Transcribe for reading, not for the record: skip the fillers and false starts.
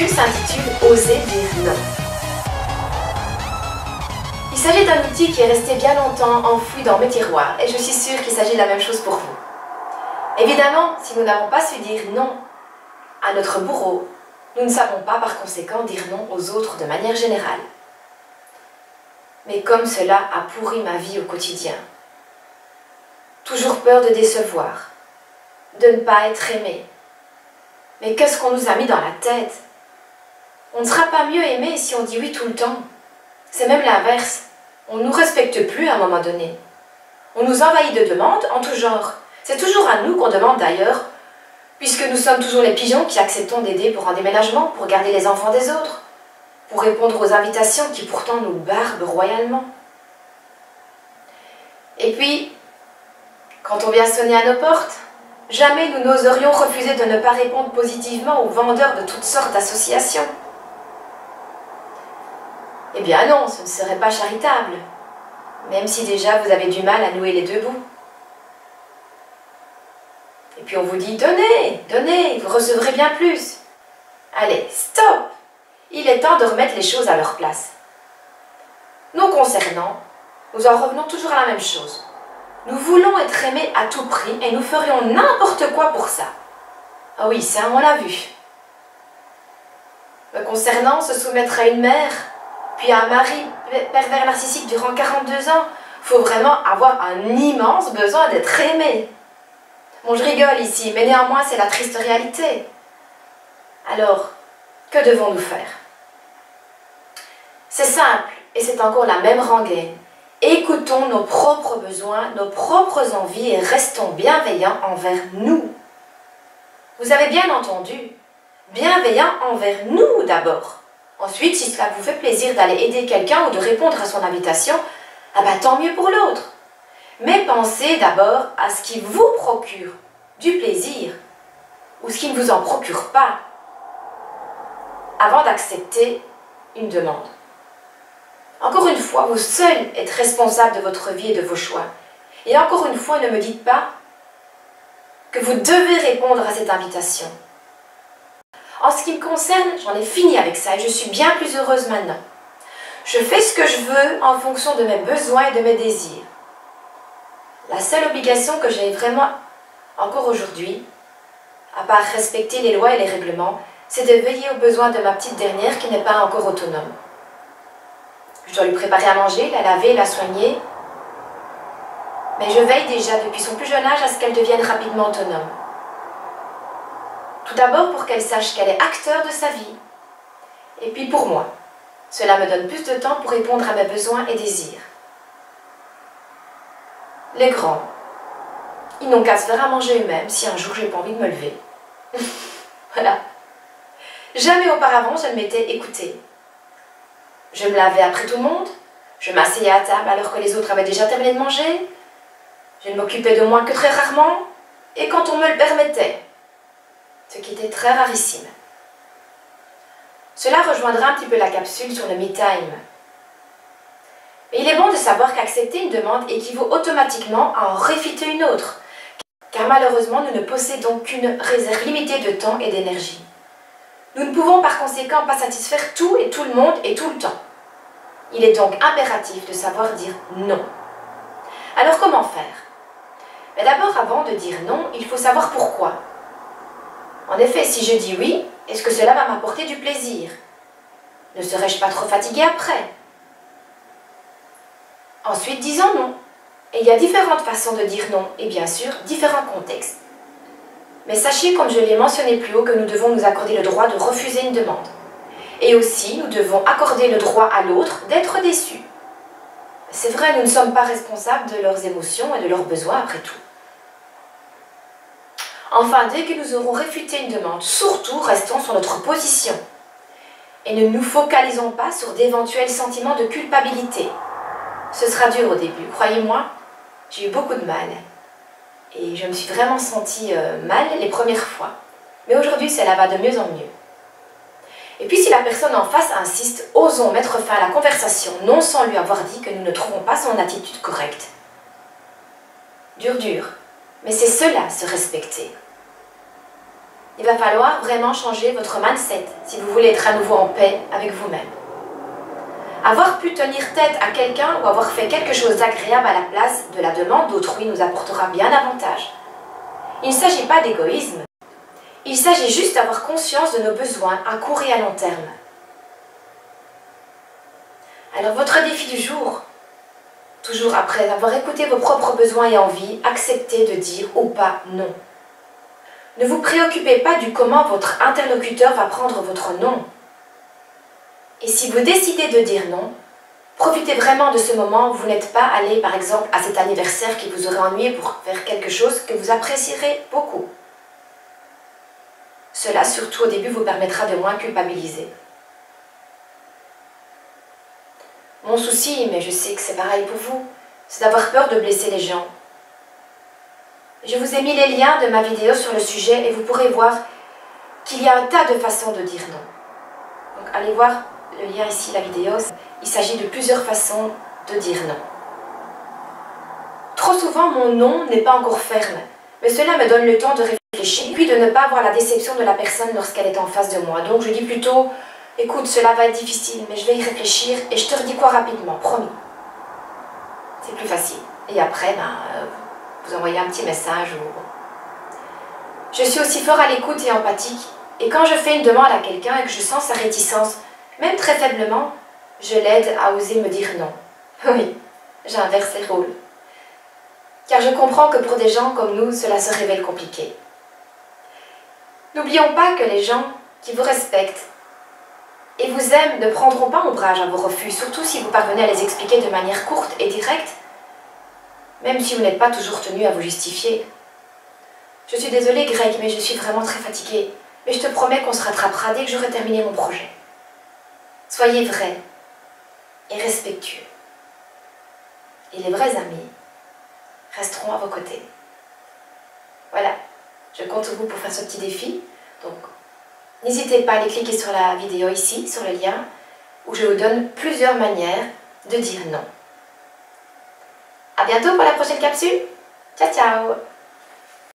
capsule s'intitule « Oser dire non ». Il s'agit d'un outil qui est resté bien longtemps enfoui dans mes tiroirs et je suis sûre qu'il s'agit de la même chose pour vous. Évidemment, si nous n'avons pas su dire non à notre bourreau, nous ne savons pas par conséquent dire non aux autres de manière générale. Mais comme cela a pourri ma vie au quotidien. Toujours peur de décevoir, de ne pas être aimé. Mais qu'est-ce qu'on nous a mis dans la tête? On ne sera pas mieux aimé si on dit oui tout le temps. C'est même l'inverse. On ne nous respecte plus à un moment donné. On nous envahit de demandes en tout genre. C'est toujours à nous qu'on demande d'ailleurs, puisque nous sommes toujours les pigeons qui acceptons d'aider pour un déménagement, pour garder les enfants des autres, pour répondre aux invitations qui pourtant nous barbent royalement. Et puis, quand on vient sonner à nos portes, jamais nous n'oserions refuser de ne pas répondre positivement aux vendeurs de toutes sortes d'associations. Eh bien non, ce ne serait pas charitable, même si déjà vous avez du mal à nouer les deux bouts. Et puis on vous dit « Donnez, donnez, vous recevrez bien plus ». Allez, stop! Il est temps de remettre les choses à leur place. Nous concernant, nous en revenons toujours à la même chose. Nous voulons être aimés à tout prix et nous ferions n'importe quoi pour ça. Ah oui, ça on l'a vu. Me concernant, se soumettre à une mère, puis à un mari pervers narcissique durant 42 ans, faut vraiment avoir un immense besoin d'être aimé. Bon, je rigole ici, mais néanmoins c'est la triste réalité. Alors, que devons-nous faire? C'est simple, et c'est encore la même rengaine. Écoutons nos propres besoins, nos propres envies et restons bienveillants envers nous. Vous avez bien entendu, bienveillants envers nous d'abord. Ensuite, si cela vous fait plaisir d'aller aider quelqu'un ou de répondre à son invitation, ah ben, tant mieux pour l'autre. Mais pensez d'abord à ce qui vous procure du plaisir ou ce qui ne vous en procure pas avant d'accepter une demande. Encore une fois, vous seul êtes responsable de votre vie et de vos choix. Et encore une fois, ne me dites pas que vous devez répondre à cette invitation. En ce qui me concerne, j'en ai fini avec ça et je suis bien plus heureuse maintenant. Je fais ce que je veux en fonction de mes besoins et de mes désirs. La seule obligation que j'ai vraiment encore aujourd'hui, à part respecter les lois et les règlements, c'est de veiller aux besoins de ma petite dernière qui n'est pas encore autonome. Je dois lui préparer à manger, la laver, la soigner. Mais je veille déjà depuis son plus jeune âge à ce qu'elle devienne rapidement autonome. Tout d'abord pour qu'elle sache qu'elle est acteur de sa vie. Et puis pour moi, cela me donne plus de temps pour répondre à mes besoins et désirs. Les grands, ils n'ont qu'à se faire à manger eux-mêmes si un jour j'ai pas envie de me lever. Voilà. Jamais auparavant je ne m'étais écoutée. Je me lavais après tout le monde, je m'asseyais à table alors que les autres avaient déjà terminé de manger, je ne m'occupais de moi que très rarement, et quand on me le permettait, ce qui était très rarissime. Cela rejoindra un petit peu la capsule sur le me time. Mais il est bon de savoir qu'accepter une demande équivaut automatiquement à en refuser une autre, car malheureusement nous ne possédons qu'une réserve limitée de temps et d'énergie. Nous ne pouvons par conséquent pas satisfaire tout et tout le monde et tout le temps. Il est donc impératif de savoir dire non. Alors comment faire? Mais d'abord, avant de dire non, il faut savoir pourquoi. En effet, si je dis oui, est-ce que cela va m'apporter du plaisir? Ne serais-je pas trop fatiguée après? Ensuite, disons non. Et il y a différentes façons de dire non, et bien sûr, différents contextes. Mais sachez, comme je l'ai mentionné plus haut, que nous devons nous accorder le droit de refuser une demande. Et aussi, nous devons accorder le droit à l'autre d'être déçu. C'est vrai, nous ne sommes pas responsables de leurs émotions et de leurs besoins après tout. Enfin, dès que nous aurons réfuté une demande, surtout restons sur notre position. Et ne nous focalisons pas sur d'éventuels sentiments de culpabilité. Ce sera dur au début, croyez-moi, j'ai eu beaucoup de mal. Et je me suis vraiment sentie mal les premières fois. Mais aujourd'hui, cela va de mieux en mieux. Et puis si la personne en face insiste, osons mettre fin à la conversation, non sans lui avoir dit que nous ne trouvons pas son attitude correcte. Dur, mais c'est cela, se respecter. Il va falloir vraiment changer votre mindset si vous voulez être à nouveau en paix avec vous-même. Avoir pu tenir tête à quelqu'un ou avoir fait quelque chose d'agréable à la place de la demande d'autrui nous apportera bien davantage. Il ne s'agit pas d'égoïsme. Il s'agit juste d'avoir conscience de nos besoins à court et à long terme. Alors votre défi du jour, toujours après avoir écouté vos propres besoins et envies, acceptez de dire ou pas non. Ne vous préoccupez pas du comment votre interlocuteur va prendre votre non. Et si vous décidez de dire non, profitez vraiment de ce moment où vous n'êtes pas allé par exemple à cet anniversaire qui vous aurait ennuyé pour faire quelque chose que vous apprécierez beaucoup. Cela surtout au début vous permettra de moins culpabiliser. Mon souci, mais je sais que c'est pareil pour vous, c'est d'avoir peur de blesser les gens. Je vous ai mis les liens de ma vidéo sur le sujet et vous pourrez voir qu'il y a un tas de façons de dire non. Donc allez voir le lien ici, la vidéo. Il s'agit de plusieurs façons de dire non. Trop souvent, mon non n'est pas encore ferme, mais cela me donne le temps de réfléchir, puis de ne pas avoir la déception de la personne lorsqu'elle est en face de moi. Donc je dis plutôt, écoute, cela va être difficile, mais je vais y réfléchir et je te redis quoi rapidement, promis. C'est plus facile. Et après, vous envoyez un petit message ou... Je suis aussi fort à l'écoute et empathique. Et quand je fais une demande à quelqu'un et que je sens sa réticence, même très faiblement, je l'aide à oser me dire non. Oui, j'inverse les rôles. Car je comprends que pour des gens comme nous, cela se révèle compliqué. N'oublions pas que les gens qui vous respectent et vous aiment ne prendront pas ombrage à vos refus, surtout si vous parvenez à les expliquer de manière courte et directe, même si vous n'êtes pas toujours tenu à vous justifier. Je suis désolée Greg, mais je suis vraiment très fatiguée. Mais je te promets qu'on se rattrapera dès que j'aurai terminé mon projet. Soyez vrais et respectueux. Et les vrais amis resteront à vos côtés. Voilà, je compte sur vous pour faire ce petit défi. Donc, n'hésitez pas à aller cliquer sur la vidéo ici, sur le lien, où je vous donne plusieurs manières de dire non. À bientôt pour la prochaine capsule. Ciao, ciao!